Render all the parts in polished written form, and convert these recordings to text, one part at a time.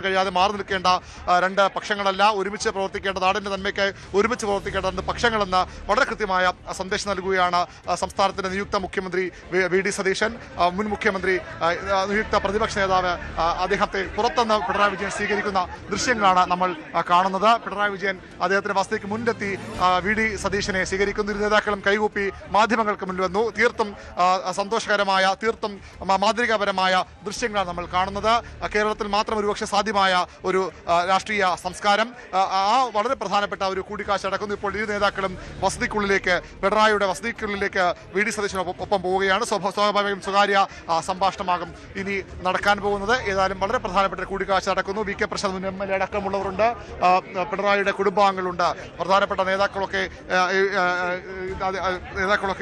കഴിയാതെ മാറി നിൽക്കേണ്ട രണ്ട് പക്ഷങ്ങളല്ല, ഒരുമിച്ച് പ്രവർത്തിക്കേണ്ട, നാടിൻ്റെ നന്മയ്ക്കായി ഒരുമിച്ച് പ്രവർത്തിക്കേണ്ട രണ്ട് പക്ഷങ്ങളെന്ന് വളരെ കൃത്യമായ സന്ദേശം നൽകുകയാണ് സംസ്ഥാനത്തിൻ്റെ നിയുക്ത മുഖ്യമന്ത്രി വി ഡി സതീശൻ. മുൻ മുഖ്യമന്ത്രി നിയുക്ത പ്രതിപക്ഷ നേതാവ് അദ്ദേഹത്തെ പുറത്തുനിന്ന് പിണറായി വിജയൻ സ്വീകരിക്കുന്ന ദൃശ്യങ്ങളാണ് നമ്മൾ കാണുന്നത്. പിണറായി വിജയൻ അദ്ദേഹത്തിൻ്റെ വസതിക്ക് മുൻപെത്തി വി ഡി സതീശനെ സ്വീകരിക്കുന്ന ഇരു നേതാക്കളും കൈകൂപ്പി മാധ്യമങ്ങൾക്ക് മുന്നിൽ വന്നു. തീർത്തും സന്തോഷകരമായ, തീർത്തും മാതൃകാപരമായ ദൃശ്യങ്ങളാണ് നമ്മൾ കാണുന്നത്. കേരളത്തിൽ മാത്രം ഒരുപക്ഷെ സാധ്യമായ ഒരു രാഷ്ട്രീയ സംസ്കാരം, ആ വളരെ പ്രധാനപ്പെട്ട ഒരു കൂടിക്കാഴ്ച നടക്കുന്നു. ഇപ്പോൾ ഇരു നേതാക്കളും വസതിക്കുള്ളിലേക്ക്, പിണറായിയുടെ വസതിക്കുള്ളിലേക്ക് വി ഡി സതീശനൊപ്പം പോവുകയാണ്. സ്വാഭാവികം സ്വകാര്യ സംഭാഷണമാകും ഇനി നടക്കാൻ പോകുന്നത്. ഏതായാലും വളരെ പ്രധാനപ്പെട്ട കൂടിക്കാഴ്ച നടക്കുന്നു. വി കെ പ്രസാദ് മുൻ MLA അടക്കമുള്ളവരുണ്ട്, പിണറായിയുടെ കുടുംബാംഗങ്ങളുണ്ട്, പ്രധാനപ്പെട്ട നേതാക്കളൊക്കെ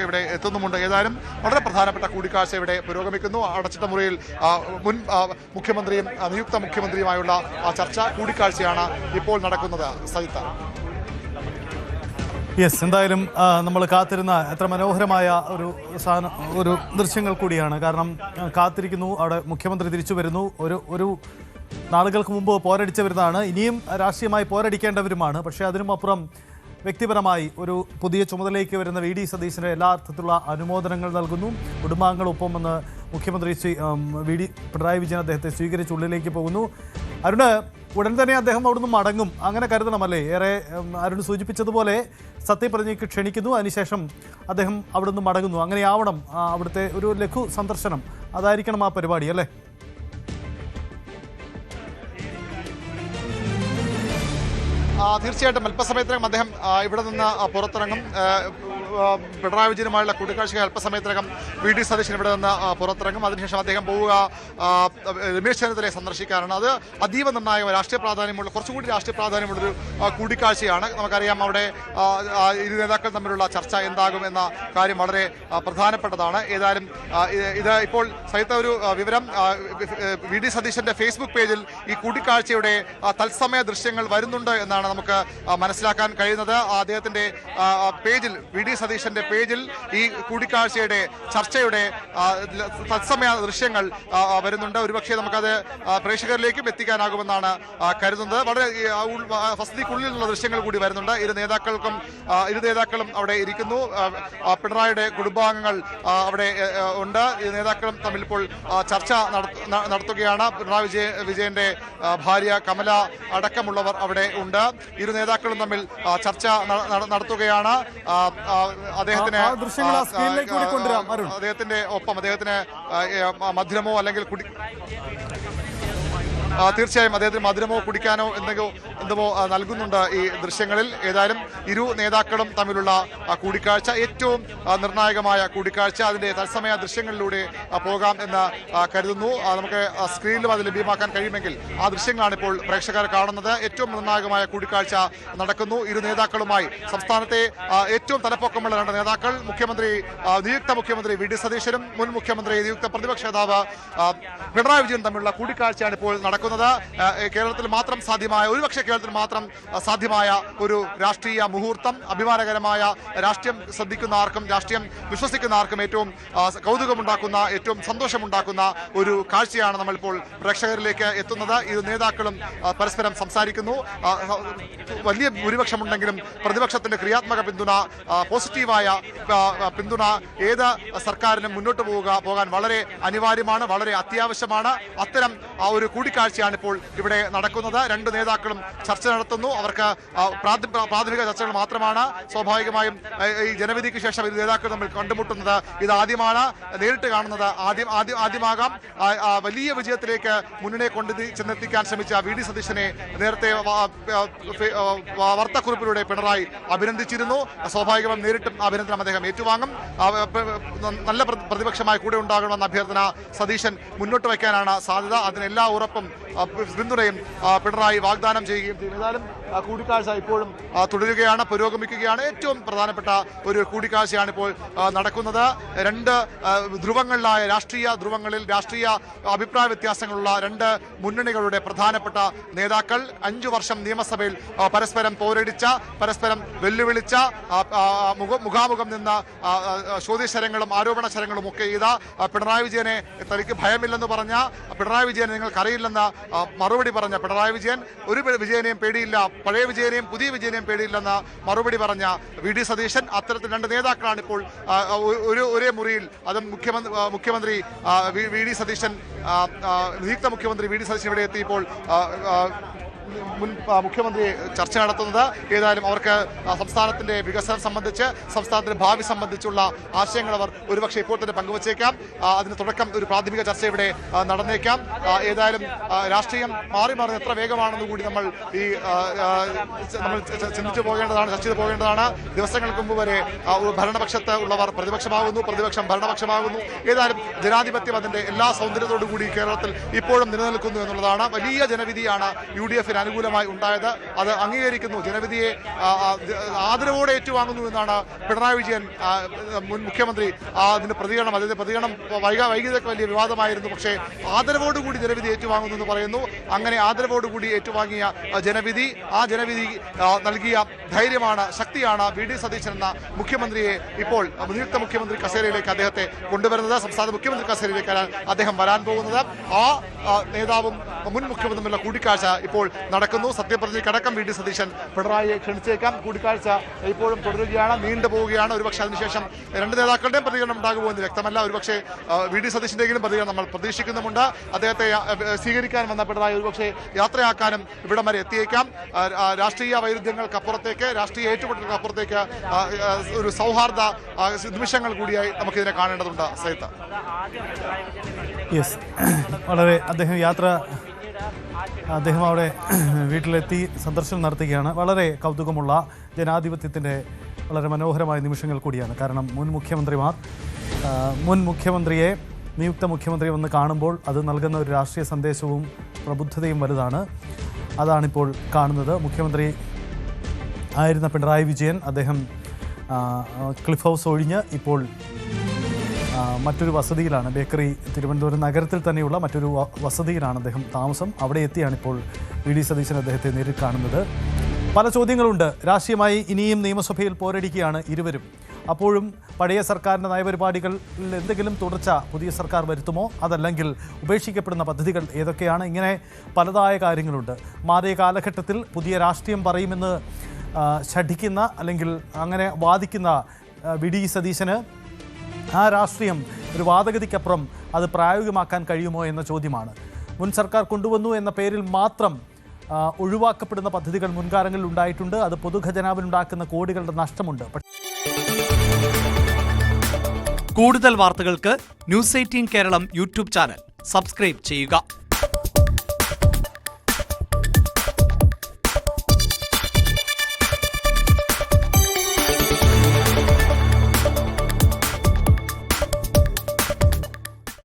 ഇവിടെ എത്തുന്നുമുണ്ട്. ഏതായാലും വളരെ പ്രധാനപ്പെട്ട കൂടിക്കാഴ്ച ഇവിടെ പുരോഗമിക്കുന്നു. അടച്ചിട്ട മുറിയിൽ മുൻ മുഖ്യമന്ത്രിയും നിയുക്ത മുഖ്യമന്ത്രിയുമായുള്ള ചർച്ച, കൂടിക്കാഴ്ചയാണ് ഇപ്പോൾ നടക്കുന്നത്. സജിത്ത, യെസ്, എന്തായാലും നമ്മൾ കാത്തിരുന്ന എത്ര മനോഹരമായ ഒരു ദൃശ്യങ്ങൾ കൂടിയാണ്. കാരണം കാത്തിരിക്കുന്നു, അവിടെ മുഖ്യമന്ത്രി തിരിച്ചു വരുന്നു. ഒരു നാളുകൾക്ക് മുമ്പ് പോരടിച്ചവരുന്നതാണ്, ഇനിയും രാഷ്ട്രീയമായി പോരടിക്കേണ്ടവരുമാണ്. പക്ഷേ അതിനുമപ്പുറം വ്യക്തിപരമായി ഒരു പുതിയ ചുമതലയ്ക്ക് വരുന്ന വി ഡി സതീശന് എല്ലാ അർത്ഥത്തിലുള്ള അനുമോദനങ്ങൾ നൽകുന്നു. കുടുംബാംഗങ്ങളൊപ്പം വന്ന് മുഖ്യമന്ത്രി പിണറായി വിജയൻ അദ്ദേഹത്തെ സ്വീകരിച്ച് ഉള്ളിലേക്ക് പോകുന്നു. അരുണ്, ഉടൻ തന്നെ അദ്ദേഹം അവിടുന്ന് മടങ്ങും, അങ്ങനെ കരുതണമല്ലേ? ഏറെ അരുൺ സൂചിപ്പിച്ചതുപോലെ സത്യപ്രതിജ്ഞയ്ക്ക് ക്ഷണിക്കുന്നു, അതിനുശേഷം അദ്ദേഹം അവിടുന്ന് മടങ്ങുന്നു. അങ്ങനെയാവണം അവിടുത്തെ ഒരു ലഘു സന്ദർശനം, അതായിരിക്കണം ആ പരിപാടി, അല്ലേ? തീർച്ചയായിട്ടും അല്പസമയത്തിനകം അദ്ദേഹം ഇവിടെ നിന്ന് പുറത്തിറങ്ങും. പിണറായി വിജയനുമായുള്ള കൂടിക്കാഴ്ചയ്ക്ക് അല്പസമയത്തിനകം വി ഡി സതീശൻ ഇവിടെ നിന്ന് പുറത്തിറങ്ങും. അതിനുശേഷം അദ്ദേഹം പോവുക രമേശ് ചെന്നിത്തലയെ സന്ദർശിക്കാനാണ്. അത് അതീവ നിർണായക രാഷ്ട്രീയ പ്രാധാന്യമുള്ള, കുറച്ചുകൂടി രാഷ്ട്രീയ പ്രാധാന്യമുള്ളൊരു കൂടിക്കാഴ്ചയാണ്. നമുക്കറിയാം അവിടെ ഇരു നേതാക്കൾ തമ്മിലുള്ള ചർച്ച എന്താകും എന്ന കാര്യം വളരെ പ്രധാനപ്പെട്ടതാണ്. ഏതായാലും ഇത് ഇപ്പോൾ സഹിത ഒരു വിവരം, വി ഡി സതീശന്റെ ഫേസ്ബുക്ക് പേജിൽ ഈ കൂടിക്കാഴ്ചയുടെ തത്സമയ ദൃശ്യങ്ങൾ വരുന്നുണ്ട് എന്നാണ് നമുക്ക് മനസ്സിലാക്കാൻ കഴിയുന്നത്. അദ്ദേഹത്തിന്റെ പേജിൽ, വി ഡി സതീശന്റെ പേജിൽ ഈ കൂടിക്കാഴ്ചയുടെ ചർച്ചയുടെ തത്സമയ ദൃശ്യങ്ങൾ വരുന്നുണ്ട്. ഒരുപക്ഷെ നമുക്കത് പ്രേക്ഷകരിലേക്കും എത്തിക്കാനാകുമെന്നാണ് കരുതുന്നത്. വളരെ വസതിക്കുള്ളിലുള്ള ദൃശ്യങ്ങൾ കൂടി വരുന്നുണ്ട്. ഇരു നേതാക്കളും അവിടെ ഇരിക്കുന്നു. പിണറായിയുടെ കുടുംബാംഗങ്ങൾ അവിടെ ഉണ്ട്. ഇരു നേതാക്കളും തമ്മിൽ ഇപ്പോൾ ചർച്ച നടത്തുകയാണ്. പിണറായി വിജയന്റെ ഭാര്യ കമല അടക്കമുള്ളവർ അവിടെ ഉണ്ട്. ഇരു നേതാക്കളും തമ്മിൽ ചർച്ച നടത്തുകയാണ്. അദ്ദേഹത്തിന്റെ ഒപ്പം അദ്ദേഹത്തിന് മധുരമോ അല്ലെങ്കിൽ തീർച്ചയായും അദ്ദേഹത്തിന് മധുരമോ കുടിക്കാനോ എന്തെങ്കിലുമോ നൽകുന്നുണ്ട് ഈ ദൃശ്യങ്ങളിൽ. ഏതായാലും ഇരു നേതാക്കളും തമ്മിലുള്ള കൂടിക്കാഴ്ച, ഏറ്റവും നിർണായകമായ കൂടിക്കാഴ്ച, അതിന്റെ തത്സമയ ദൃശ്യങ്ങളിലൂടെ പോകാം എന്ന് കരുതുന്നു. നമുക്ക് സ്ക്രീനിലും അത് ലഭ്യമാക്കാൻ കഴിയുമെങ്കിൽ ആ ദൃശ്യങ്ങളാണ് ഇപ്പോൾ പ്രേക്ഷകർ കാണുന്നത്. ഏറ്റവും നിർണായകമായ കൂടിക്കാഴ്ച നടക്കുന്നു. ഇരു നേതാക്കളുമായി സംസ്ഥാനത്തെ ഏറ്റവും തലപ്പൊക്കമുള്ള രണ്ട് നേതാക്കൾ, നിയുക്ത മുഖ്യമന്ത്രി വി ഡി സതീശനും മുൻ മുഖ്യമന്ത്രി നിയുക്ത പ്രതിപക്ഷ നേതാവ് പിണറായി വിജയൻ തമ്മിലുള്ള കൂടിക്കാഴ്ചയാണ് ഇപ്പോൾ നടക്കുന്നത്. കേരളത്തിൽ മാത്രം സാധ്യമായ, ഒരുപക്ഷെ കേരളത്തിൽ മാത്രം സാധ്യമായ ഒരു രാഷ്ട്രീയ മുഹൂർത്തം, അഭിമാനകരമായ, രാഷ്ട്രീയം ശ്രദ്ധിക്കുന്ന ആർക്കും, രാഷ്ട്രീയം വിശ്വസിക്കുന്ന ആർക്കും ഏറ്റവും കൗതുകമുണ്ടാക്കുന്ന, ഏറ്റവും സന്തോഷമുണ്ടാക്കുന്ന ഒരു കാഴ്ചയാണ് നമ്മളിപ്പോൾ പ്രേക്ഷകരിലേക്ക് എത്തുന്നത്. ഇരു നേതാക്കളും പരസ്പരം സംസാരിക്കുന്നു. വലിയ ഭൂരിപക്ഷമുണ്ടെങ്കിലും പ്രതിപക്ഷത്തിന്റെ ക്രിയാത്മക പിന്തുണ, പോസിറ്റീവായ പിന്തുണ ഏത് സർക്കാരിനും മുന്നോട്ട് പോകാൻ വളരെ അനിവാര്യമാണ്, വളരെ അത്യാവശ്യമാണ്. അത്തരം ഒരു കൂടിക്കാഴ്ചയാണ് ഇപ്പോൾ ഇവിടെ നടക്കുന്നത്. രണ്ട് നേതാക്കളും ചർച്ച നടത്തുന്നു. അവർക്ക് പ്രാഥമിക ചർച്ചകൾ മാത്രമാണ്. സ്വാഭാവികമായും ഈ ജനവിധിക്ക് ശേഷം ഇരു നേതാക്കൾ തമ്മിൽ കണ്ടുമുട്ടുന്നത് ഇത് ആദ്യമാണ്, നേരിട്ട് കാണുന്നത് ആദ്യമാകാം. വലിയ വിജയത്തിലേക്ക് മുന്നണിയെ ചെന്നെത്തിക്കാൻ ശ്രമിച്ച വി ഡി സതീശനെ നേരത്തെ വാർത്താക്കുറിപ്പിലൂടെ പിണറായി അഭിനന്ദിച്ചിരുന്നു. സ്വാഭാവികമായും നേരിട്ടും അഭിനന്ദനം അദ്ദേഹം ഏറ്റുവാങ്ങും. നല്ല പ്രതിപക്ഷമായി കൂടെ ഉണ്ടാകണമെന്ന അഭ്യർത്ഥന സതീശൻ മുന്നോട്ട് വയ്ക്കാനാണ് സാധ്യത. അതിനെല്ലാ ഉറപ്പും പിന്തുണയും പിണറായി വാഗ്ദാനം ചെയ്യുകയും ചെയ്യും. ഏതായാലും കൂടിക്കാഴ്ച ഇപ്പോഴും തുടരുകയാണ്, പുരോഗമിക്കുകയാണ്. ഏറ്റവും പ്രധാനപ്പെട്ട ഒരു കൂടിക്കാഴ്ചയാണ് ഇപ്പോൾ നടക്കുന്നത്. രണ്ട് ധ്രുവങ്ങളിലായ രാഷ്ട്രീയ ധ്രുവങ്ങളിൽ, രാഷ്ട്രീയ അഭിപ്രായ വ്യത്യാസങ്ങളുള്ള രണ്ട് മുന്നണികളുടെ പ്രധാനപ്പെട്ട നേതാക്കൾ 5 വർഷം നിയമസഭയിൽ പരസ്പരം പോരടിച്ച, പരസ്പരം വെല്ലുവിളിച്ച, മുഖാമുഖം നിന്ന് ചോദ്യശരങ്ങളും ആരോപണ ശരങ്ങളും ഒക്കെ ചെയ്ത, പിണറായി വിജയനെ തനിക്ക് ഭയമില്ലെന്ന് പറഞ്ഞ, പിണറായി വിജയനെ നിങ്ങൾക്കറിയില്ലെന്ന് മറുപടി പറഞ്ഞ പിണറായി വിജയൻ, ഒരു വിജയനെയും പേടിയില്ല, പഴയ വിജയനെയും പുതിയ വിജയനെയും പേടിയില്ലെന്ന മറുപടി പറഞ്ഞ വി.ഡി. സതീശൻ, അത്തരത്തിൽ രണ്ട് നേതാക്കളാണ് ഇപ്പോൾ ഒരേ മുറിയിൽ. അതും മുഖ്യമന്ത്രി വി.ഡി. സതീശൻ, നിയുക്ത മുഖ്യമന്ത്രി വി.ഡി. സതീശൻ ഇവിടെ എത്തിയപ്പോൾ മുൻ മുഖ്യമന്ത്രി ചർച്ച നടത്തുന്നത്. ഏതായാലും അവർക്ക് സംസ്ഥാനത്തിന്റെ വികസനം സംബന്ധിച്ച്, സംസ്ഥാനത്തിന്റെ ഭാവി സംബന്ധിച്ചുള്ള ആശയങ്ങൾ അവർ ഒരുപക്ഷെ ഇപ്പോൾ തന്നെ പങ്കുവച്ചേക്കാം. അതിന് തുടക്കം ഒരു പ്രാഥമിക ചർച്ച ഇവിടെ നടന്നേക്കാം. ഏതായാലും രാഷ്ട്രീയം മാറി മാറുന്ന എത്ര വേഗമാണെന്ന് കൂടി നമ്മൾ ചിന്തിച്ചു പോകേണ്ടതാണ്, ചർച്ച ചെയ്ത് പോകേണ്ടതാണ്. ദിവസങ്ങൾക്ക് മുമ്പ് വരെ ഭരണപക്ഷത്ത് ഉള്ളവർ പ്രതിപക്ഷമാകുന്നു, പ്രതിപക്ഷം ഭരണപക്ഷമാകുന്നു. ഏതായാലും ജനാധിപത്യം അതിന്റെ എല്ലാ സൗന്ദര്യത്തോടു കൂടി കേരളത്തിൽ ഇപ്പോഴും നിലനിൽക്കുന്നു എന്നുള്ളതാണ്. വലിയ ജനവിധിയാണ് UDF അനുകൂലമായി ഉണ്ടായത്. അത് അംഗീകരിക്കുന്നു. ജനവിധിയെ ആദരവോടെ ഏറ്റുവാങ്ങുന്നു എന്നാണ് പിണറായി വിജയൻ, മുൻ മുഖ്യമന്ത്രി, അതിന്റെ പ്രതികരണം. അതിന്റെ പ്രതികരണം വൈകിയതൊക്കെ വലിയ വിവാദമായിരുന്നു. പക്ഷേ ആദരവോടുകൂടി ജനവിധി ഏറ്റുവാങ്ങുന്നു എന്ന് പറയുന്നു. അങ്ങനെ ആദരവോടുകൂടി ഏറ്റുവാങ്ങിയ ജനവിധി, ആ ജനവിധി നൽകിയ ധൈര്യമാണ്, ശക്തിയാണ് വി.ഡി. സതീശൻ എന്ന മുഖ്യമന്ത്രിയെ ഇപ്പോൾ നിയുക്ത മുഖ്യമന്ത്രി കസേരയിലേക്ക് അദ്ദേഹത്തെ കൊണ്ടുവരുന്നത്. സംസ്ഥാന മുഖ്യമന്ത്രി കസേരയിലേക്കാണ് അദ്ദേഹം വരാൻ പോകുന്നത്. ആ നേതാവും മുൻ മുഖ്യമന്ത്രിയുമുള്ള കൂടിക്കാഴ്ച ഇപ്പോൾ നടക്കുന്നു. സത്യപ്രതിജ്ഞയ്ക്കടക്കം വി.ഡി. സതീശൻ പിണറായിയെ ക്ഷണിച്ചേക്കാം. കൂടിക്കാഴ്ച ഇപ്പോഴും തുടരുകയാണ്, നീണ്ടുപോവുകയാണ്. ഒരുപക്ഷെ അതിനുശേഷം രണ്ട് നേതാക്കളുടെയും പ്രതികരണം ഉണ്ടാകുമോ എന്ന് വ്യക്തമല്ല. ഒരുപക്ഷെ വി.ഡി. സതീശന്റെയും പ്രതികരണം നമ്മൾ പ്രതീക്ഷിക്കുന്നുമുണ്ട്. അദ്ദേഹത്തെ സ്വീകരിക്കാൻ വന്ന പിണറായി ഒരുപക്ഷെ യാത്രയാക്കാനും ഇവിടം വരെ എത്തിയേക്കാം. രാഷ്ട്രീയ വൈരുദ്ധ്യങ്ങൾക്കപ്പുറത്തേക്ക്, രാഷ്ട്രീയ ഏറ്റുമുട്ടലുകൾക്കപ്പുറത്തേക്ക് ഒരു സൗഹാർദ്ദ നിമിഷങ്ങൾ കൂടിയായി നമുക്കിതിനെ കാണേണ്ടതുണ്ട്. സൈത്ത, യെസ്, വളരെ അദ്ദേഹം അവിടെ വീട്ടിലെത്തി സന്ദർശനം നടത്തുകയാണ്. വളരെ കൗതുകമുള്ള ജനാധിപത്യത്തിൻ്റെ വളരെ മനോഹരമായ നിമിഷങ്ങൾ കൂടിയാണ്. കാരണം മുൻ മുഖ്യമന്ത്രിയെ നിയുക്ത മുഖ്യമന്ത്രി വന്ന് കാണുമ്പോൾ അത് നൽകുന്ന ഒരു രാഷ്ട്രീയ സന്ദേശവും പ്രബുദ്ധതയും വലുതാണ്. അതാണിപ്പോൾ കാണുന്നത്. മുഖ്യമന്ത്രി ആയിരുന്ന പിണറായി വിജയൻ, അദ്ദേഹം ക്ലിഫ് ഹൗസ് ഒഴിഞ്ഞ് ഇപ്പോൾ മറ്റൊരു വസതിയിലാണ്, ബേക്കറി, തിരുവനന്തപുരം നഗരത്തിൽ തന്നെയുള്ള മറ്റൊരു വസതിയിലാണ് അദ്ദേഹം താമസം. അവിടെ എത്തിയാണ് ഇപ്പോൾ വി.ഡി. സതീശൻ അദ്ദേഹത്തെ നേരിൽ കാണുന്നത്. പല ചോദ്യങ്ങളുണ്ട്. രാഷ്ട്രീയമായി ഇനിയും നിയമസഭയിൽ പോരടിക്കുകയാണ് ഇരുവരും. അപ്പോഴും പഴയ സർക്കാരിൻ്റെ നയപരിപാടികളിൽ എന്തെങ്കിലും തുടർച്ച പുതിയ സർക്കാർ വരുത്തുമോ, അതല്ലെങ്കിൽ ഉപേക്ഷിക്കപ്പെടുന്ന പദ്ധതികൾ ഏതൊക്കെയാണ്? ഇങ്ങനെ പലതായ കാര്യങ്ങളുണ്ട്. മാറിയ കാലഘട്ടത്തിൽ പുതിയ രാഷ്ട്രീയം പറയുമെന്ന് ശഠിക്കുന്ന അല്ലെങ്കിൽ അങ്ങനെ വാദിക്കുന്ന വി.ഡി. സതീശന് ആ രാഷ്ട്രീയം ഒരു വാദഗതിക്കപ്പുറം അത് പ്രായോഗികമാക്കാൻ കഴിയുമോ എന്ന ചോദ്യമാണ്. മുൻ സർക്കാർ കൊണ്ടുവന്നു എന്ന പേരിൽ മാത്രം ഒഴിവാക്കപ്പെടുന്ന പദ്ധതികൾ മുൻകാലങ്ങളിൽ ഉണ്ടായിട്ടുണ്ട്. അത് പൊതുഖജനാവിനുണ്ടാക്കുന്ന കോടികളുടെ നഷ്ടമുണ്ട്. കൂടുതൽ വാർത്തകൾക്ക് News 18 Keralam YouTube channel subscribe ചെയ്യുക.